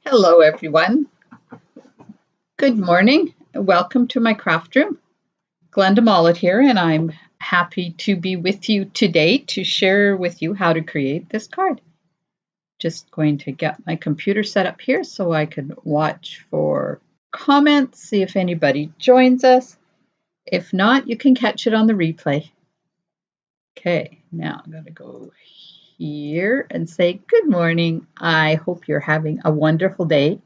Hello everyone. Good morning. Welcome to my craft room. Glenda Mollet here, and I'm happy to be with you today to share with you how to create this card. Just going to get my computer set up here so I can watch for comments, see if anybody joins us. If not, you can catch it on the replay. Okay, now I'm going to go here and say good morning. I hope you're having a wonderful day.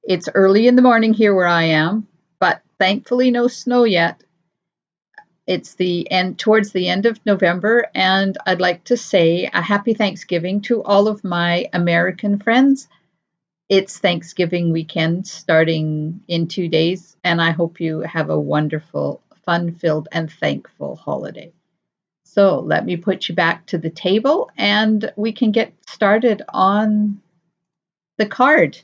It's early in the morning here where I am, but thankfully no snow yet. It's towards the end of November, and I'd like to say a happy Thanksgiving to all of my American friends. It's Thanksgiving weekend starting in 2 days, and I hope you have a wonderful, fun-filled, and thankful holiday. So let me put you back to the table, and we can get started on the card.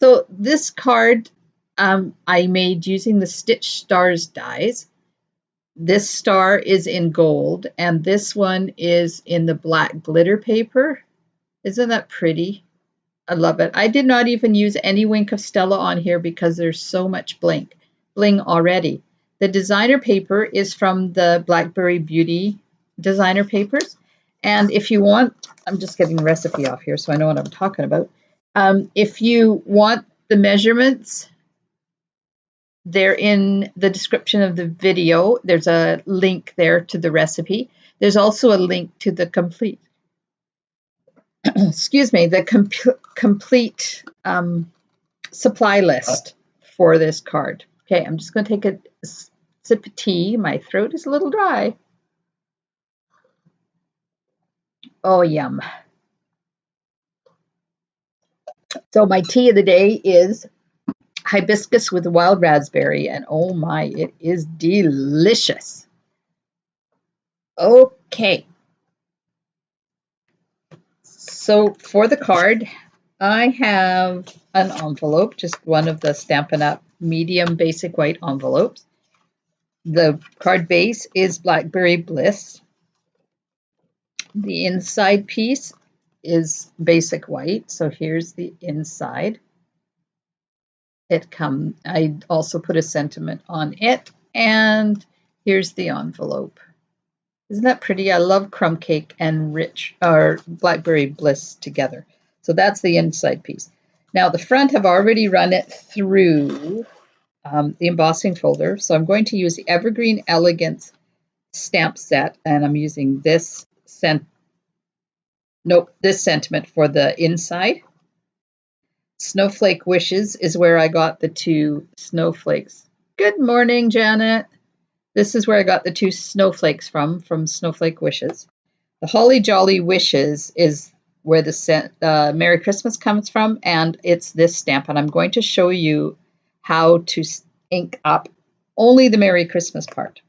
So this card I made using the Stitch Stars dies. This star is in gold, and this one is in the black glitter paper. Isn't that pretty? I love it. I did not even use any Wink of Stella on here because there's so much bling already. The designer paper is from the Blackberry Beauty designer papers. And if you want, I'm just getting the recipe off here so I know what I'm talking about. If you want the measurements, they're in the description of the video. There's a link there to the recipe. There's also a link to the complete, complete supply list for this card. Okay, I'm just going to take a sip of tea. My throat is a little dry. Oh, yum. So my tea of the day is hibiscus with wild raspberry, and oh my, it is delicious. Okay. So for the card, I have an envelope, just one of the Stampin' Up! Medium basic white envelopes. The card base is Blackberry Bliss. The inside piece is basic white, so here's the inside. I also put a sentiment on it, and here's the envelope. Isn't that pretty? I love crumb cake and Blackberry Bliss together. So that's the inside piece. Now the front, I've already run it through the embossing folder. So I'm going to use the Evergreen Elegance stamp set, and I'm using this sentiment for the inside. Snowflake Wishes is where I got the two snowflakes. Good morning, Janet. This is where I got the two snowflakes from Snowflake Wishes. The Holly Jolly Wishes is where the Merry Christmas comes from, and it's this stamp. And I'm going to show you how to ink up only the Merry Christmas part.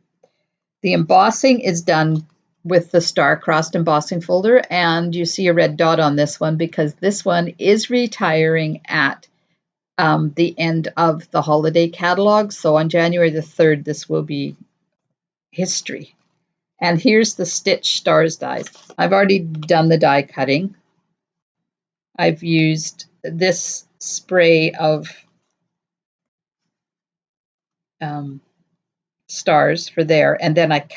The embossing is done with the star-crossed embossing folder, and you see a red dot on this one because this one is retiring at the end of the holiday catalog. So on January the 3rd, this will be history. And here's the Stitch Stars dies. I've already done the die cutting. I've used this spray of stars for there, and then I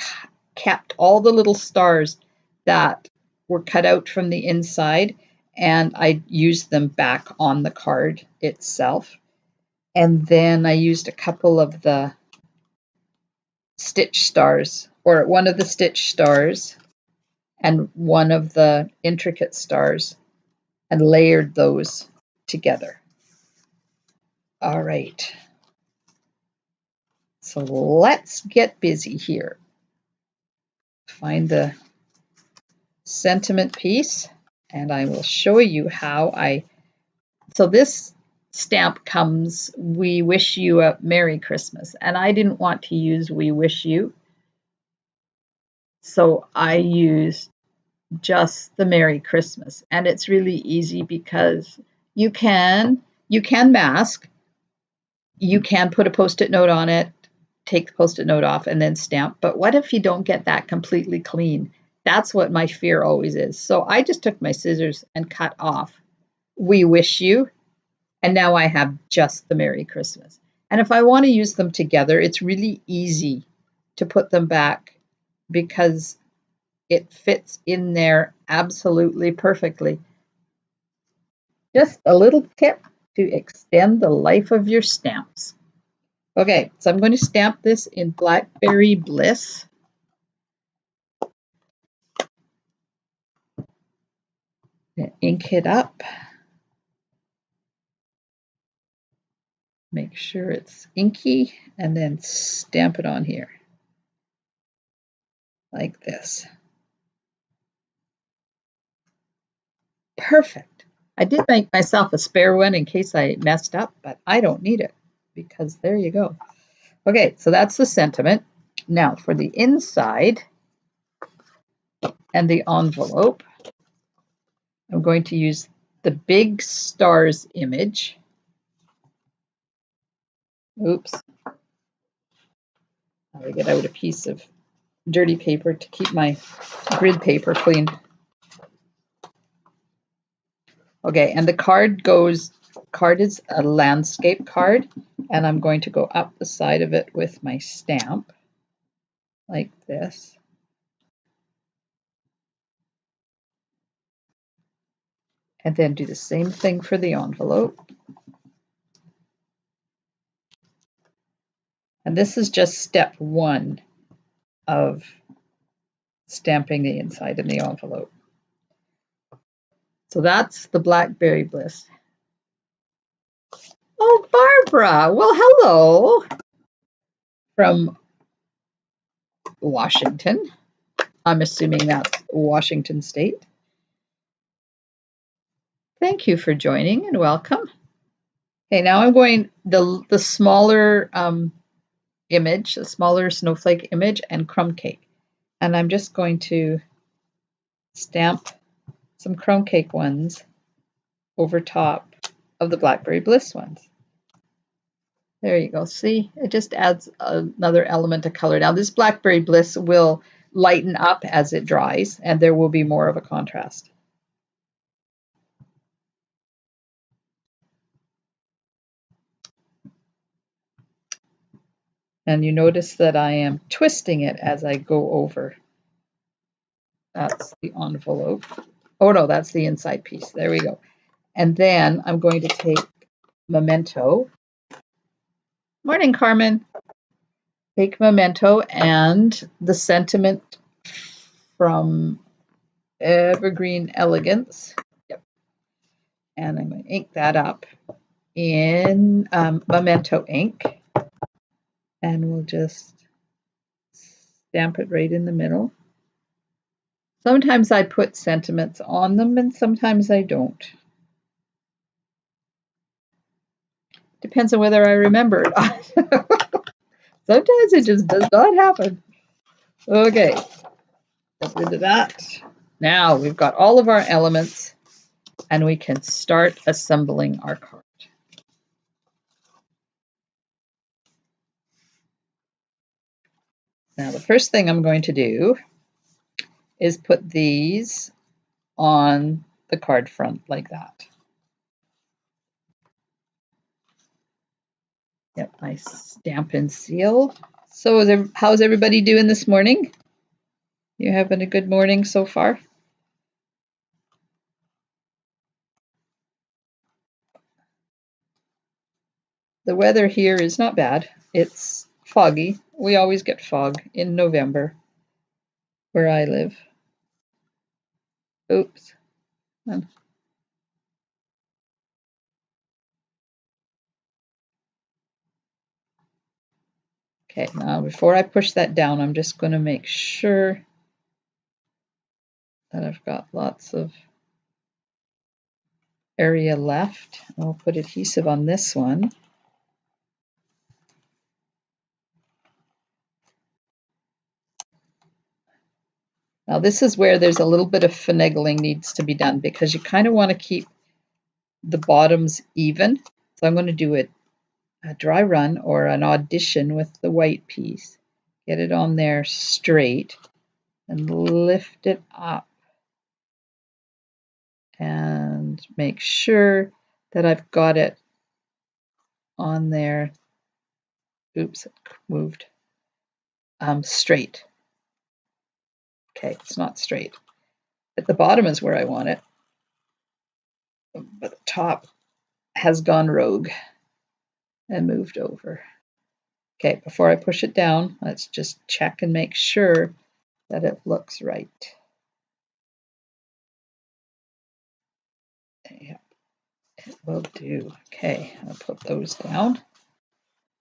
kept all the little stars that were cut out from the inside, and I used them back on the card itself. And then I used a couple of the Stitch Stars, or one of the Stitch Stars and one of the intricate stars, and layered those together. All right. So let's get busy here. Find the sentiment piece, and I will show you how so this stamp comes, We Wish You a Merry Christmas, and I didn't want to use We Wish You, so I used just the Merry Christmas. And it's really easy because you can mask, you can put a post-it note on it, take the post-it note off, and then stamp. But what if you don't get that completely clean? That's what my fear always is. So I just took my scissors and cut off We Wish You, And now I have just the Merry Christmas. And if I want to use them together, it's really easy to put them back because it fits in there absolutely perfectly. Just a little tip to extend the life of your stamps. Okay, so I'm going to stamp this in Blackberry Bliss. Ink it up. Make sure it's inky and then stamp it on here like this. Perfect. I did make myself a spare one in case I messed up, but I don't need it because there you go. Okay, so that's the sentiment. Now for the inside and the envelope, I'm going to use the big stars image. Oops. I'll get out a piece of dirty paper to keep my grid paper clean. Okay, and the card is a landscape card, and I'm going to go up the side of it with my stamp like this. And then do the same thing for the envelope. And this is just step 1 of stamping the inside of the envelope. So that's the Blackberry Bliss. Oh, Barbara. Well, hello from Washington. I'm assuming that's Washington State. Thank you for joining and welcome. Okay, now I'm going the smaller image, the smaller snowflake image and crumb cake. And I'm just going to stamp some crumb cake ones over top of the Blackberry Bliss ones. There you go. See, it just adds another element of color. Now this Blackberry Bliss will lighten up as it dries, and there will be more of a contrast. And you notice that I am twisting it as I go over. That's the envelope. Oh no, that's the inside piece. There we go. And then I'm going to take Memento. Morning, Carmen. Take Memento and the sentiment from Evergreen Elegance. Yep. And I'm going to ink that up in Memento ink. And we'll just stamp it right in the middle. Sometimes I put sentiments on them and sometimes I don't. Depends on whether I remember it. Sometimes it just does not happen. Okay, get rid of that. Now we've got all of our elements and we can start assembling our card. Now the first thing I'm going to do is put these on the card front like that. Yep, I stamp and seal. So how's everybody doing this morning? You having a good morning so far? The weather here is not bad. It's foggy. We always get fog in November where I live. Oops. Okay, now before I push that down, I'm just going to make sure that I've got lots of area left. I'll put adhesive on this one. Now this is where there's a little bit of finagling needs to be done because you kind of want to keep the bottoms even. So I'm going to do a dry run or an audition with the white piece. Get it on there straight and lift it up. And make sure that I've got it on there. Oops, it moved. Straight. Okay, it's not straight. At the bottom is where I want it, but the top has gone rogue and moved over. Okay, before I push it down, let's just check and make sure that it looks right. Yep, it will do. Okay, I'll put those down.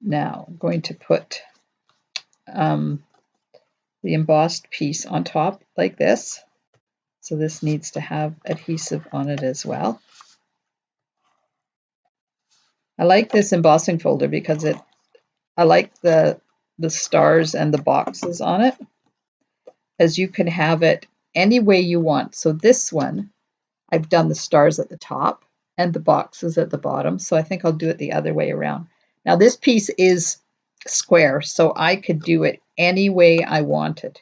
Now I'm going to put the embossed piece on top like this. So this needs to have adhesive on it as well. I like this embossing folder because I like the stars and the boxes on it, as you can have it any way you want. So this one, I've done the stars at the top and the boxes at the bottom. So I think I'll do it the other way around. Now this piece is square, so I could do it any way I wanted.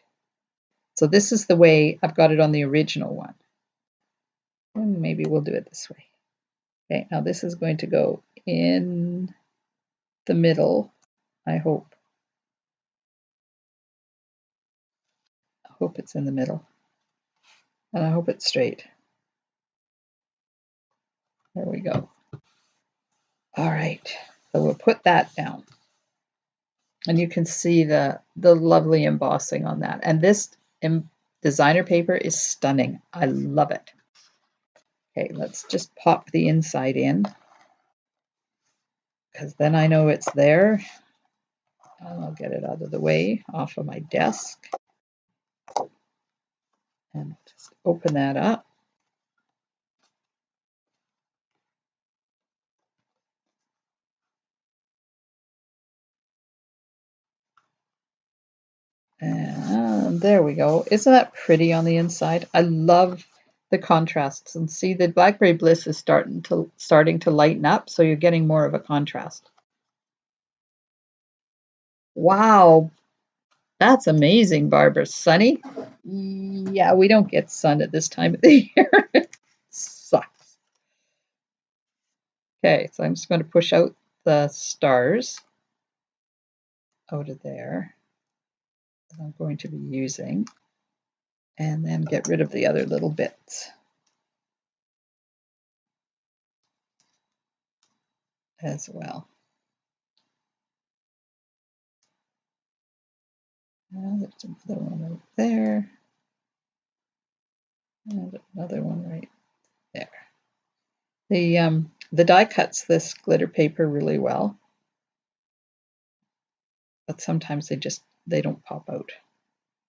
So this is the way I've got it on the original one. And maybe we'll do it this way. Okay, now this is going to go in the middle, I hope. I hope it's in the middle. And I hope it's straight. There we go. All right, so we'll put that down. And you can see the lovely embossing on that. And this designer paper is stunning. I love it. Okay, let's just pop the inside in, because then I know it's there. And I'll get it out of the way, off of my desk. And just open that up. And there we go. Isn't that pretty on the inside? I love the contrasts. And see, the Blackberry Bliss is starting to lighten up, so you're getting more of a contrast. Wow, that's amazing, Barbara. Sunny? Yeah, we don't get sun at this time of the year. It sucks. Okay, so I'm just going to push out the stars out of there that I'm going to be using, and then get rid of the other little bits as well. There's another one right there, and another one right there. The die cuts this glitter paper really well, but sometimes they don't pop out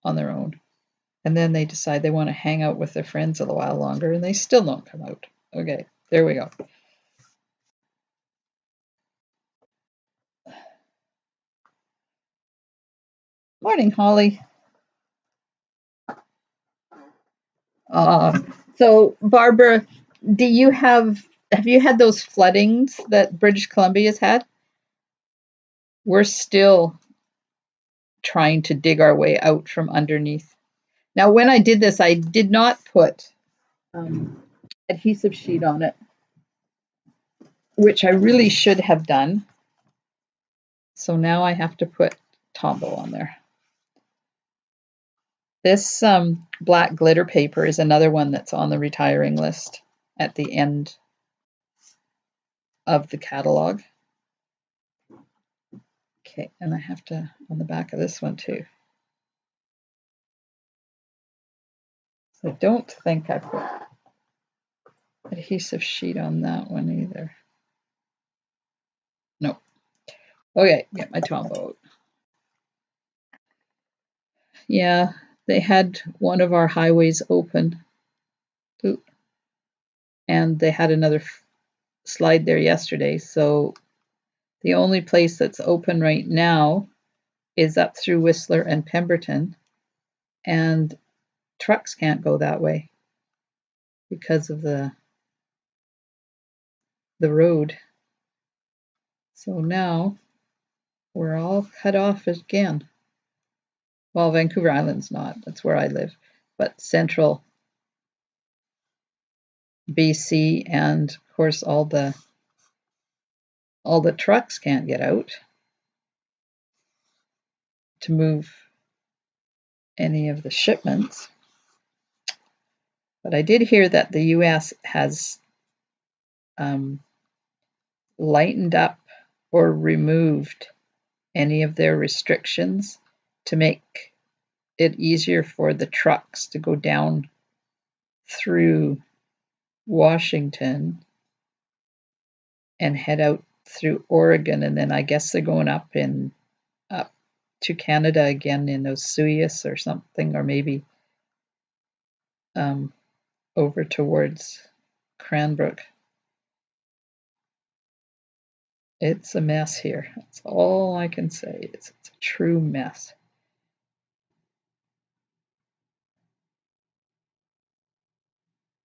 on their own. And then they decide they want to hang out with their friends a little while longer, and they still don't come out. Okay, there we go. Morning, Holly. So Barbara, have you had those floodings that British Columbia's had? We're still trying to dig our way out from underneath. Now, when I did this, I did not put adhesive sheet on it, which I really should have done. So now I have to put Tombow on there. This black glitter paper is another one that's on the retiring list at the end of the catalog. Okay, and I have to on the back of this one too. So I don't think I put adhesive sheet on that one either. No. Okay, get my Tombow out. Yeah, they had one of our highways open. Ooh. And they had another slide there yesterday. So the only place that's open right now is up through Whistler and Pemberton. And trucks can't go that way because of the road. So now we're all cut off again. Well, Vancouver Island's not. That's where I live. But central BC and, of course, all the all the trucks can't get out to move any of the shipments. But I did hear that the US has lightened up or removed any of their restrictions to make it easier for the trucks to go down through Washington and head out through Oregon, and then I guess they're going up to Canada again in Oswego or something, or maybe over towards Cranbrook. It's a mess here. That's all I can say. It's a true mess.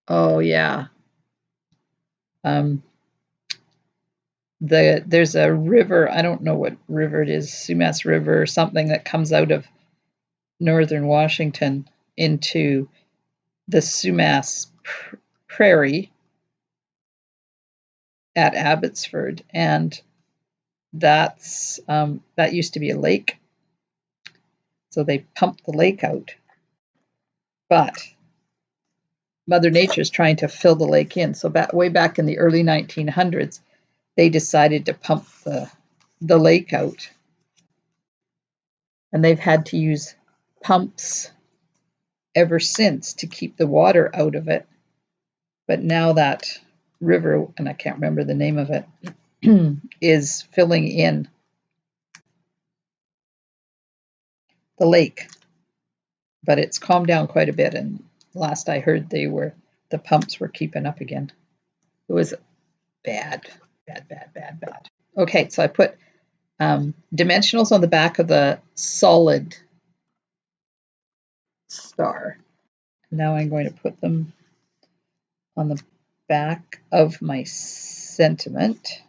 Oh yeah. There's a river, I don't know what river it is, Sumas River or something, that comes out of northern Washington into the Sumas Prairie at Abbotsford, and that used to be a lake, so they pumped the lake out, but Mother Nature is trying to fill the lake in. So way back in the early 1900s, they decided to pump the lake out, and they've had to use pumps ever since to keep the water out of it. But now that river, and I can't remember the name of it, is filling in the lake. But it's calmed down quite a bit, and last I heard the pumps were keeping up again. It was bad. Okay, so I put dimensionals on the back of the solid star. Now I'm going to put them on the back of my sentiment.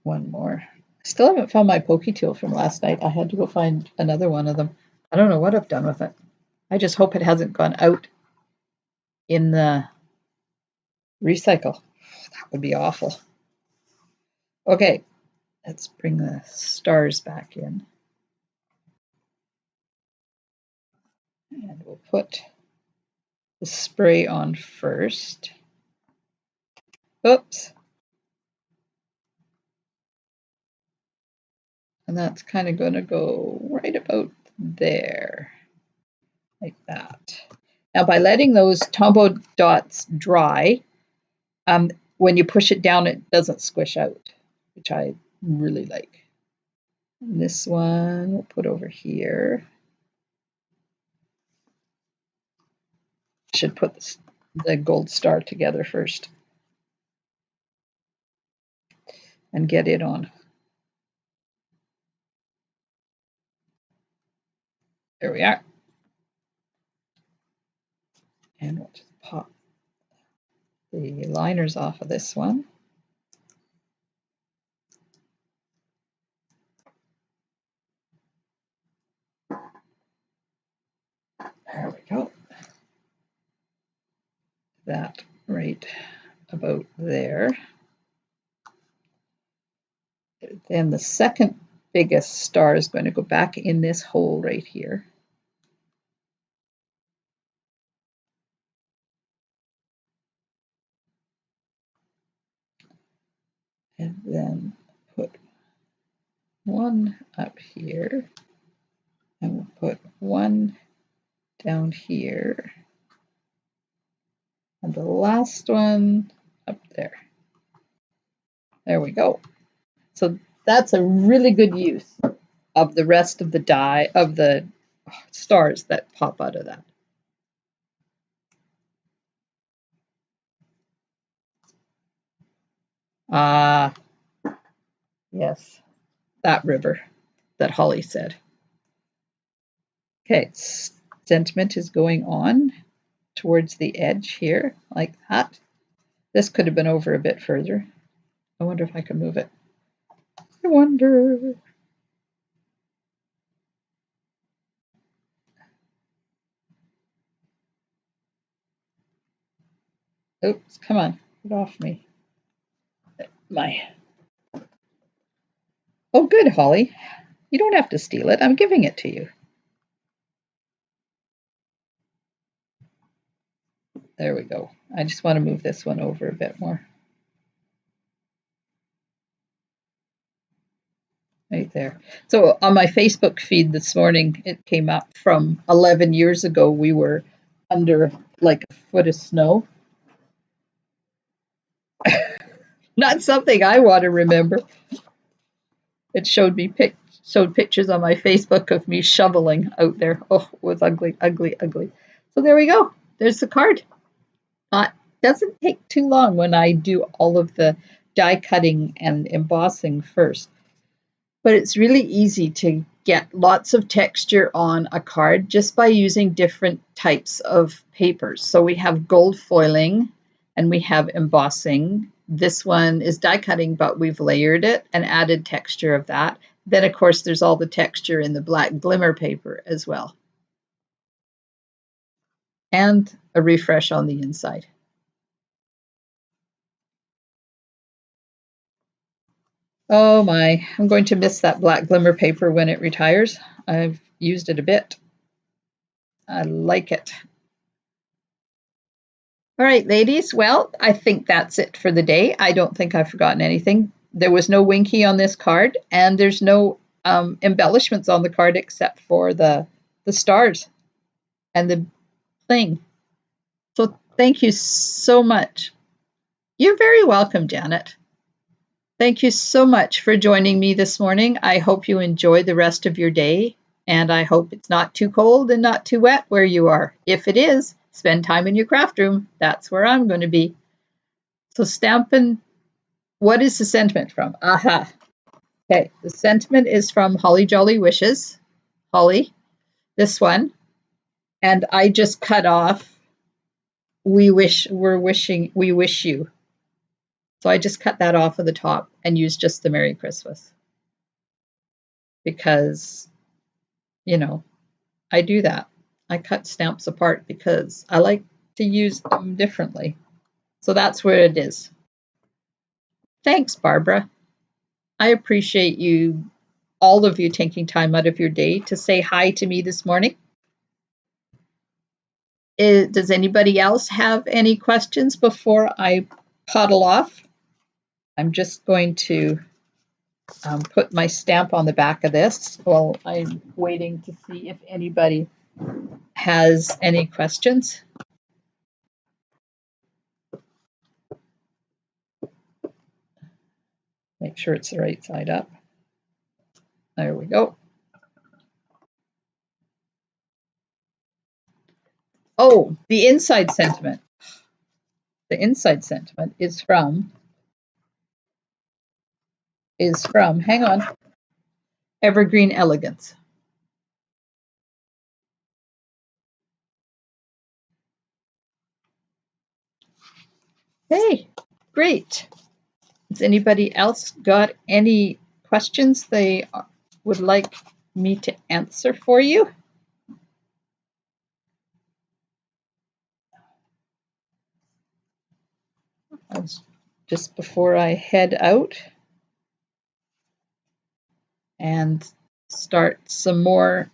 One more. Still haven't found my pokey tool from last night. I had to go find another one of them. I don't know what I've done with it. I just hope it hasn't gone out in the recycle. That would be awful. Okay, let's bring the stars back in. And we'll put the spray on first. Oops. And that's kind of going to go right about there, like that. Now, by letting those Tombow dots dry, when you push it down, it doesn't squish out, which I really like. And this one we'll put over here. Should put the gold star together first and get it on. There we are. And we'll just pop the liners off of this one. There we go. That right about there. Then the second biggest star is going to go back in this hole right here. And then put one up here, and we'll put one down here, and the last one up there. There we go. So that's a really good use of the rest of the die of the stars that pop out of that. Ah, yes, that river that Holly said. Okay, sentiment is going on towards the edge here, like that. This could have been over a bit further. I wonder if I can move it. I wonder. Oops, come on, get off me. Oh, good, Holly. You don't have to steal it. I'm giving it to you. There we go. I just want to move this one over a bit more. Right there. So on my Facebook feed this morning, it came up from 11 years ago. We were under like a foot of snow. Not something I want to remember. It showed pictures on my Facebook of me shoveling out there. Oh, it was ugly, ugly, ugly. So there we go. There's the card. It doesn't take too long when I do all of the die cutting and embossing first. But it's really easy to get lots of texture on a card just by using different types of papers. So we have gold foiling and we have embossing. This one is die cutting, but we've layered it and added texture of that. Then, of course, there's all the texture in the black glimmer paper as well. And a refresh on the inside. Oh my, I'm going to miss that black glimmer paper when it retires. I've used it a bit. I like it. All right, ladies. Well, I think that's it for the day. I don't think I've forgotten anything. There was no Winky on this card, and there's no embellishments on the card except for the stars and the thing. So thank you so much. You're very welcome, Janet. Thank you so much for joining me this morning. I hope you enjoy the rest of your day, and I hope it's not too cold and not too wet where you are. If it is, spend time in your craft room. That's where I'm going to be. So Stampin', what is the sentiment from? Aha. Okay, the sentiment is from Holly Jolly Wishes. Holly, this one. And I just cut off, we wish you. So I just cut that off of the top and used just the Merry Christmas. Because, you know, I do that. I cut stamps apart because I like to use them differently. So that's where it is. Thanks, Barbara. I appreciate you, all of you, taking time out of your day to say hi to me this morning. Does anybody else have any questions before I puddle off? I'm just going to put my stamp on the back of this while I'm waiting to see if anybody has any questions. Make sure it's the right side up. There we go. Oh, the inside sentiment. The inside sentiment is from, hang on, Evergreen Elegance. Hey, great. Has anybody else got any questions they would like me to answer for you? Just before I head out and start some more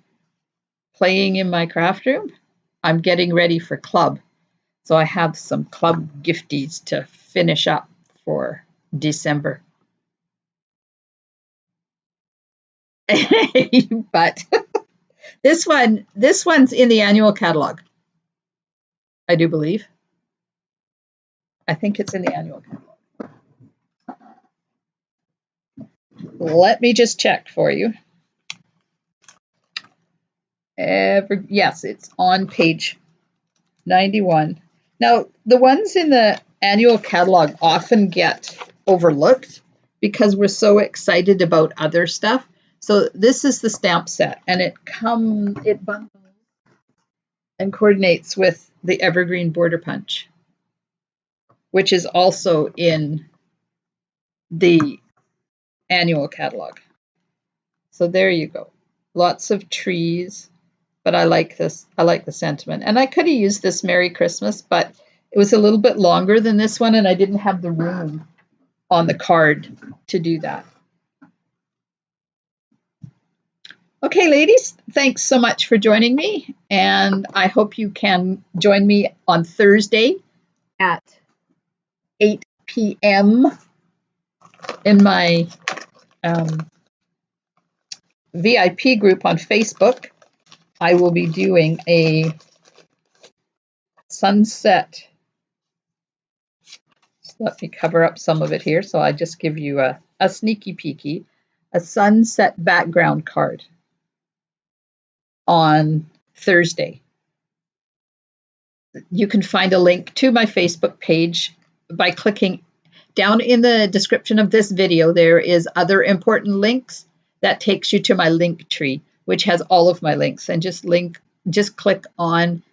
playing in my craft room, I'm getting ready for club. So I have some club gifties to finish up for December. But this one's in the annual catalog, I do believe. I think it's in the annual catalog. Let me just check for you. Yes, it's on page 91. Now, the ones in the annual catalog often get overlooked because we're so excited about other stuff. So this is the stamp set, and it bundles and coordinates with the Evergreen Border Punch, which is also in the annual catalog. So there you go. Lots of trees, but I like this. I like the sentiment. And I could have used this Merry Christmas, but It was a little bit longer than this one, and I didn't have the room on the card to do that. Okay, ladies, thanks so much for joining me, and I hope you can join me on Thursday at 8 p.m. in my VIP group on Facebook. I will be doing a sunset. Let me cover up some of it here, so I just give you a sneaky peeky, a sunset background card on Thursday. You can find a link to my Facebook page by clicking down in the description of this video. There is other important links that takes you to my link tree, which has all of my links, and just click on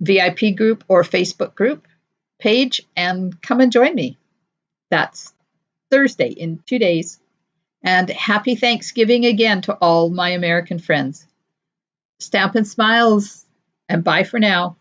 VIP group or Facebook group page and come and join me. That's Thursday in 2 days. And happy Thanksgiving again to all my American friends. Stampin' Smiles, and bye for now.